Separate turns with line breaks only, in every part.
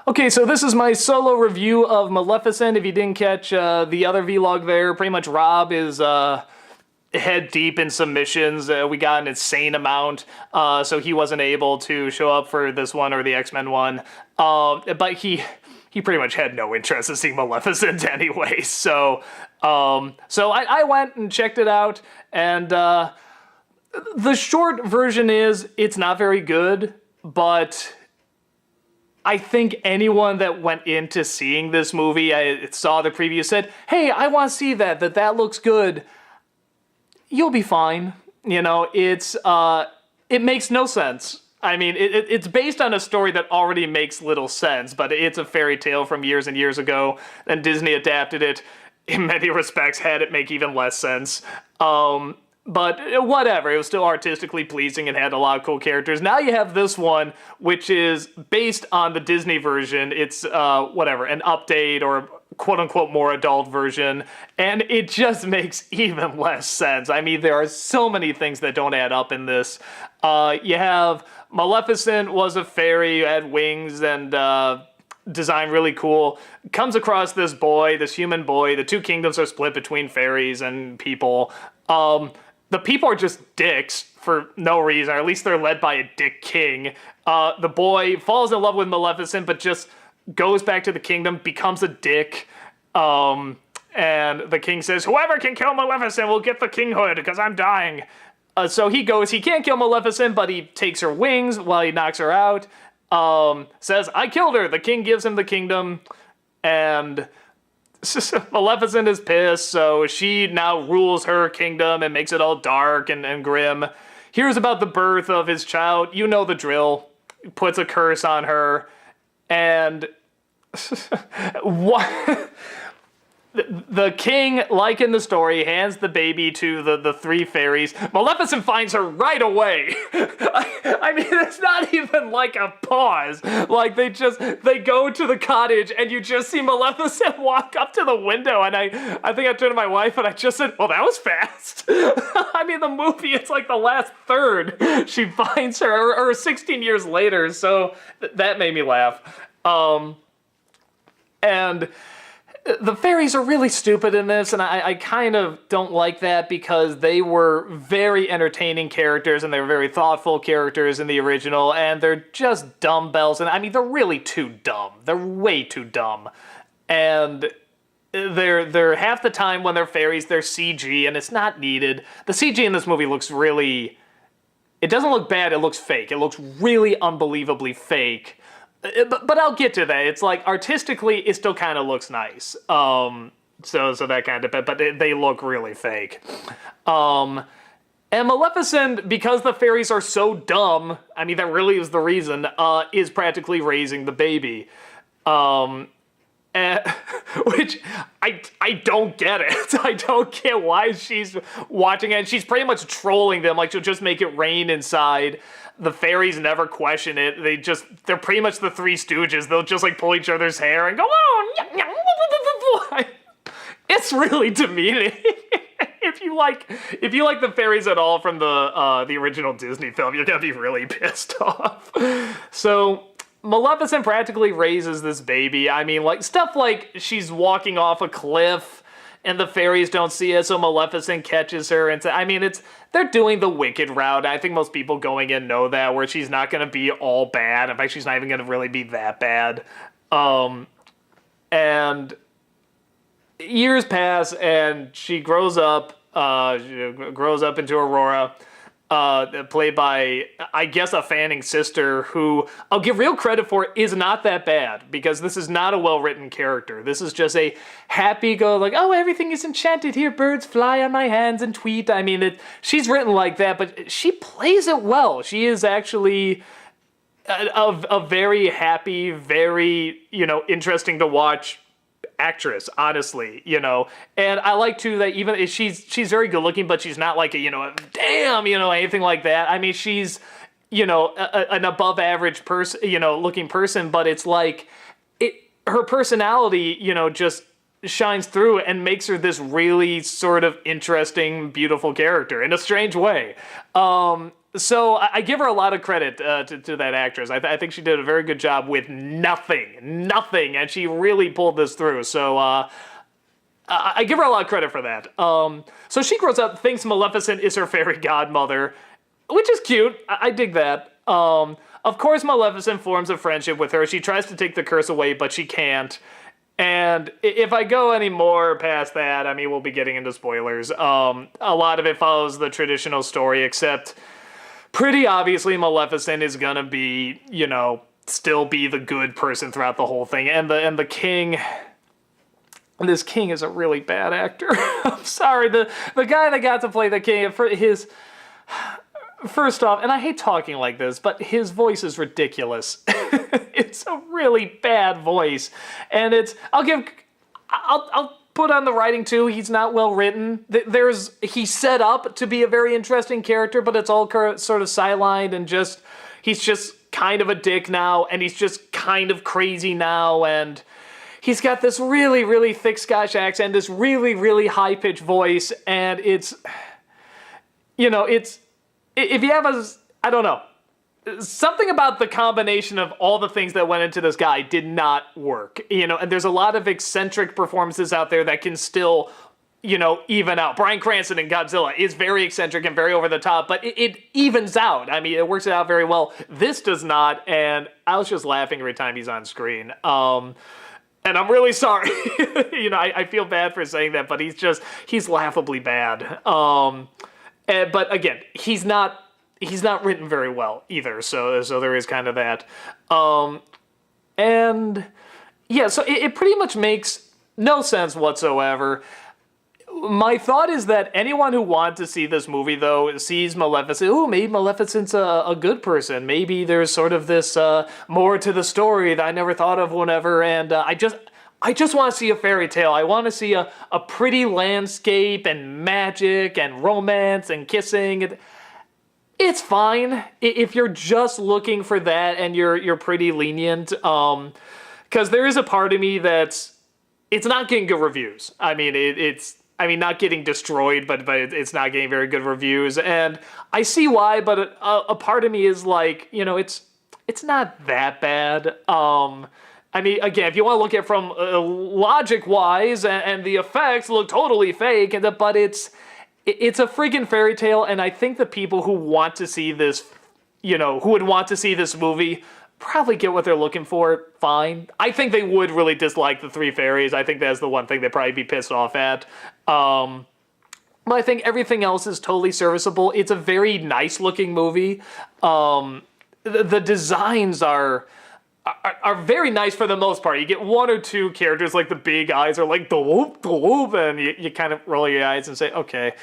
Okay, so this is my solo review of Maleficent. If you didn't catch the other vlog there, pretty much Rob is head deep in submissions. We got an insane amount, so he wasn't able to show up for this one or the X-Men one. But he pretty much had no interest in seeing Maleficent anyway. So I went and checked it out, and the short version is it's not very good, but I think anyone that went into seeing this movie, I saw the preview, said, hey, I want to see that looks good. You'll be fine. You know, it makes no sense. I mean, it's based on a story that already makes little sense, but it's a fairy tale from years and years ago, and Disney adapted it, in many respects, had it make even less sense. But whatever, it was still artistically pleasing and had a lot of cool characters. Now you have this one, which is based on the Disney version. It's, whatever, an update or quote-unquote more adult version, and it just makes even less sense. I mean, there are so many things that don't add up in this. You have Maleficent was a fairy, had wings, and design really cool. Comes across this boy, this human boy. The two kingdoms are split between fairies and people. The people are just dicks for no reason, or at least they're led by a dick king. The boy falls in love with Maleficent, but just goes back to the kingdom, becomes a dick. And the king says, whoever can kill Maleficent will get the kinghood, because I'm dying. So he goes, he can't kill Maleficent, but he takes her wings while he knocks her out. Says, I killed her. The king gives him the kingdom, and Maleficent is pissed, so she now rules her kingdom and makes it all dark and grim. Hears about the birth of his child. You know the drill. Puts a curse on her. And what? The king, like in the story, hands the baby to the three fairies. Maleficent finds her right away. I mean, it's not even like a pause. Like, they go to the cottage, and you just see Maleficent walk up to the window, and I think I turned to my wife, and I just said, well, that was fast. I mean, the movie, it's like the last third. She finds her, or 16 years later, so that made me laugh. And the fairies are really stupid in this, and I kind of don't like that because they were very entertaining characters and they were very thoughtful characters in the original, and they're just dumbbells, and I mean, they're really too dumb. They're way too dumb. And they're half the time when they're fairies, they're CG, and it's not needed. The CG in this movie looks really... It doesn't look bad, it looks fake. It looks really unbelievably fake. But I'll get to that. It's like, artistically, it still kind of looks nice. So that kind of, but they look really fake. And Maleficent, because the fairies are so dumb, I mean, that really is the reason, is practically raising the baby. Which, I don't get it. I don't get why she's watching it. She's pretty much trolling them, like she'll just make it rain inside. The fairies never question it. They're pretty much the Three Stooges. They'll just like pull each other's hair and go, oh, it's really demeaning. If you like the fairies at all from the original Disney film, you're gonna be really pissed off. So Maleficent practically raises this baby. I mean, like, stuff like she's walking off a cliff and the fairies don't see it, so Maleficent catches her and I mean, they're doing the Wicked route. I think most people going in know that, where she's not gonna be all bad. In fact, she's not even gonna really be that bad. And years pass and she grows up into Aurora. Played by, I guess, a Fanning sister, who I'll give real credit for is not that bad, because this is not a well-written character. This is just a happy-go, like, oh, everything is enchanted here, birds fly on my hands and tweet. I mean, she's written like that, but she plays it well. She is actually a very happy, very, interesting to watch actress, honestly, and I like too that even she's very good looking, but she's not like a damn, anything like that. I mean, she's an above average person, looking person, but it's like her personality, just shines through and makes her this really sort of interesting, beautiful character in a strange way. So I give her a lot of credit to that actress. I think she did a very good job with nothing, and she really pulled this through. So I give her a lot of credit for that. So she grows up, thinks Maleficent is her fairy godmother, which is cute. I dig that. Of course, Maleficent forms a friendship with her. She tries to take the curse away, but she can't. And if I go any more past that, I mean, we'll be getting into spoilers. A lot of it follows the traditional story, except pretty obviously Maleficent is gonna be, still be the good person throughout the whole thing. And the king... This king is a really bad actor. I'm sorry, the guy that got to play the king, first off, and I hate talking like this, but his voice is ridiculous. It's a really bad voice, and I'll put on the writing too. He's not well written. He's set up to be a very interesting character, but it's all sort of sidelined and he's just kind of a dick now, and he's just kind of crazy now, and he's got this really, really thick Scotch accent, this really, really high-pitched voice, and if you have I don't know, something about the combination of all the things that went into this guy did not work, and there's a lot of eccentric performances out there that can still, even out. Bryan Cranston in Godzilla is very eccentric and very over the top, but it evens out. I mean, it works it out very well. This does not, and I was just laughing every time he's on screen. And I'm really sorry. I feel bad for saying that, but he's laughably bad. But again, he's not written very well either. So there is kind of that. And yeah, so it pretty much makes no sense whatsoever. My thought is that anyone who wants to see this movie, though, sees Maleficent. Ooh, maybe Maleficent's a good person. Maybe there's sort of this more to the story that I never thought of whenever. And I just want to see a fairy tale. I want to see a pretty landscape and magic and romance and kissing. It's fine if you're just looking for that and you're pretty lenient. Because there is a part of me it's not getting good reviews. I mean, not getting destroyed, but it's not getting very good reviews, and I see why. But a part of me is like, it's not that bad. I mean, again, if you want to look at it from logic-wise, and the effects look totally fake, but it's a freaking fairy tale, and I think the people who want to see this, who would want to see this movie, probably get what they're looking for fine. I think they would really dislike the three fairies. I think that's the one thing they'd probably be pissed off at. But I think everything else is totally serviceable. It's a very nice looking movie. The designs are very nice for the most part. You get one or two characters, like the big eyes are like the whoop, and you kind of roll your eyes and say, okay.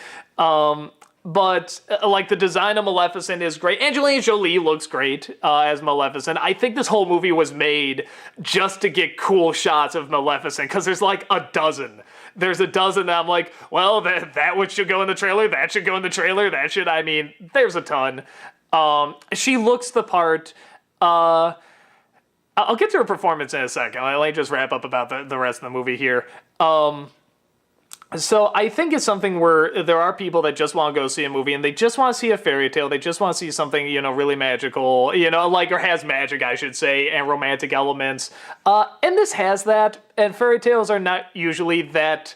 But like the design of Maleficent is great. Angelina Jolie looks great as Maleficent. I think this whole movie was made just to get cool shots of Maleficent, because there's like a dozen. There's a dozen that I'm like, well, that one should go in the trailer. That should go in the trailer. There's a ton. She looks the part. I'll get to her performance in a second. Let me just wrap up about the rest of the movie here. So I think it's something where there are people that just want to go see a movie and they just want to see a fairy tale. They just want to see something, really magical, or has magic, I should say, and romantic elements. And this has that. And fairy tales are not usually that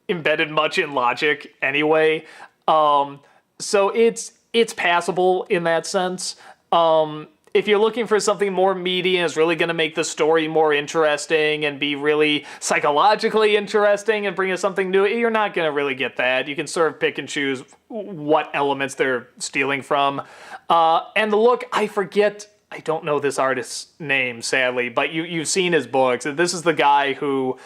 embedded much in logic anyway. So it's passable in that sense. If you're looking for something more meaty and is really going to make the story more interesting and be really psychologically interesting and bring us something new, you're not going to really get that. You can sort of pick and choose what elements they're stealing from. And the look, I don't know this artist's name, sadly, but you've seen his books. This is the guy who...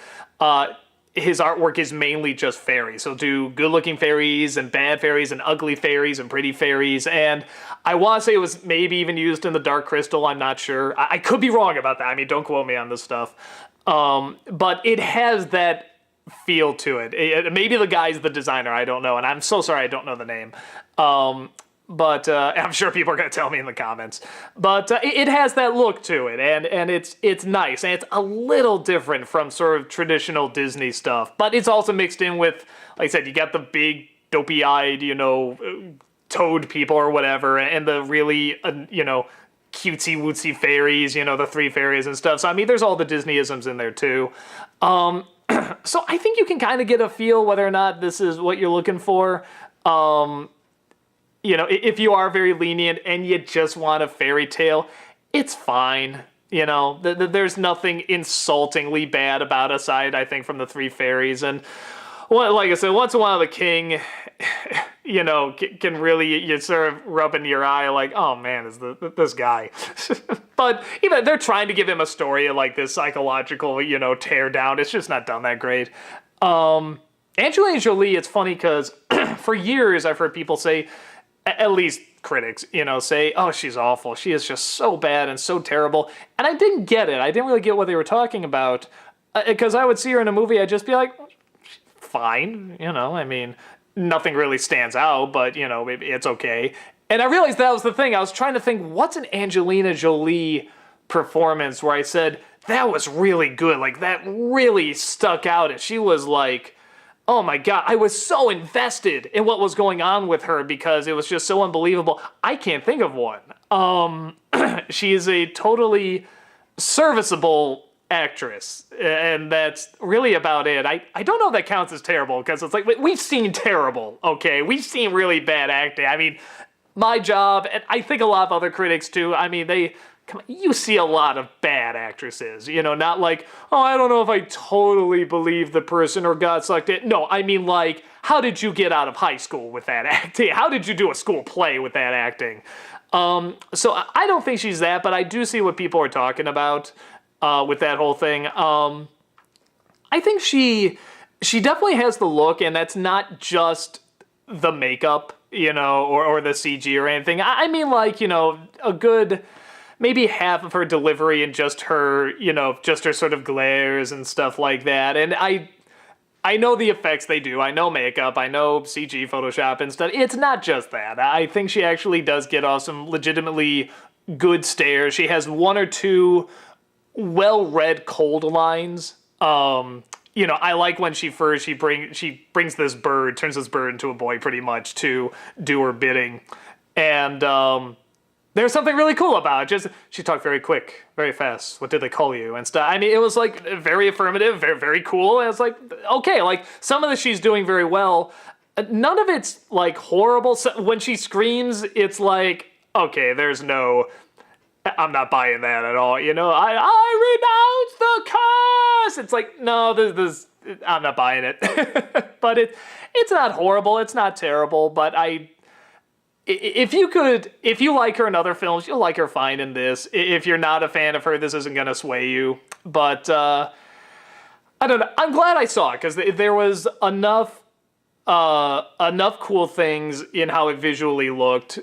his artwork is mainly just fairies. He'll do good-looking fairies and bad fairies and ugly fairies and pretty fairies. And I want to say it was maybe even used in The Dark Crystal. I'm not sure. I could be wrong about that. I mean, don't quote me on this stuff. But it has that feel to it. Maybe the guy's the designer. I don't know. And I'm so sorry I don't know the name. But I'm sure people are going to tell me in the comments. But it has that look to it, and it's nice, and it's a little different from sort of traditional Disney stuff. But it's also mixed in with, like I said, you got the big, dopey-eyed, toad people or whatever, and the really, cutesy wootsy fairies, the three fairies and stuff. So, I mean, there's all the Disneyisms in there, too. So I think you can kind of get a feel whether or not this is what you're looking for. If you are very lenient and you just want a fairy tale, it's fine. There's nothing insultingly bad about aside, I think, from the three fairies. And like I said, once in a while the king, can really, you sort of rub in your eye like, oh man, is this guy. But even they're trying to give him a story of like this psychological, tear down. It's just not done that great. Angelina Jolie, it's funny because for years I've heard people say, at least critics, say, oh, she's awful. She is just so bad and so terrible. And I didn't get it. I didn't really get what they were talking about. Because I would see her in a movie, I'd just be like, fine. I mean, nothing really stands out, but, it's okay. And I realized that was the thing. I was trying to think, what's an Angelina Jolie performance where I said, that was really good. Like, that really stuck out. And she was like, oh my God, I was so invested in what was going on with her because it was just so unbelievable. I can't think of one. She is a totally serviceable actress, and that's really about it. I don't know if that counts as terrible because it's like, we've seen terrible, okay? We've seen really bad acting. I mean, my job, and I think a lot of other critics too, I mean, you see a lot of bad actresses, not like, oh, I don't know if I totally believe the person or got sucked in. No, I mean like, how did you get out of high school with that acting? How did you do a school play with that acting? So I don't think she's that, but I do see what people are talking about with that whole thing. I think she definitely has the look, and that's not just the makeup, or the CG or anything. I mean like, a good maybe half of her delivery and just her, just her sort of glares and stuff like that. And I know the effects they do. I know makeup. I know CG, Photoshop and stuff. It's not just that. I think she actually does get off some legitimately good stares. She has one or two well-read cold lines. I like when she brings this bird, turns this bird into a boy pretty much to do her bidding. And there's something really cool about it. Just she talked very quick, very fast. What did they call you and stuff? I mean, it was like very affirmative, very, very cool. And it's like, okay, like some of this she's doing very well. None of it's like horrible. So when she screams, it's like, okay, I'm not buying that at all. I renounce the curse. It's like, no, I'm not buying it. But it's not horrible. It's not terrible. But if you like her in other films, you'll like her fine in this. If you're not a fan of her, this isn't going to sway you. But I don't know. I'm glad I saw it because there was enough cool things in how it visually looked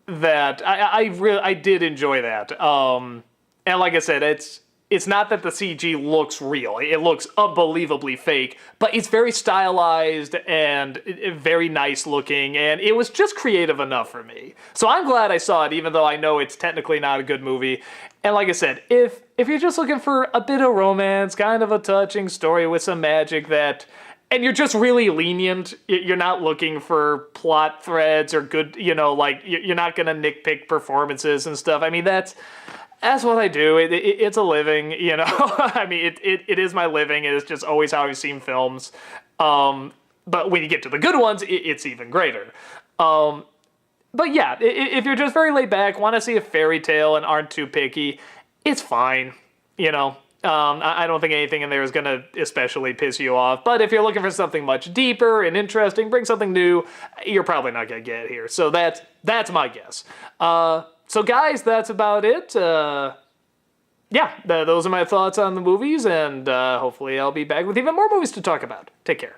that I did enjoy that. And like I said, it's not that the CG looks real. It looks unbelievably fake, but it's very stylized and very nice looking, and it was just creative enough for me. So I'm glad I saw it, even though I know it's technically not a good movie. And like I said, if you're just looking for a bit of romance, kind of a touching story with some magic and you're just really lenient, you're not looking for plot threads or good, like you're not going to nitpick performances and stuff. I mean, that's what I do. It's a living, I mean, it is my living. It is just always how I've seen films. But when you get to the good ones, it's even greater. But yeah, if you're just very laid back, want to see a fairy tale and aren't too picky, it's fine, I don't think anything in there is going to especially piss you off. But if you're looking for something much deeper and interesting, bring something new, you're probably not going to get it here. So that's my guess. So guys, that's about it. Those are my thoughts on the movies, and hopefully I'll be back with even more movies to talk about. Take care.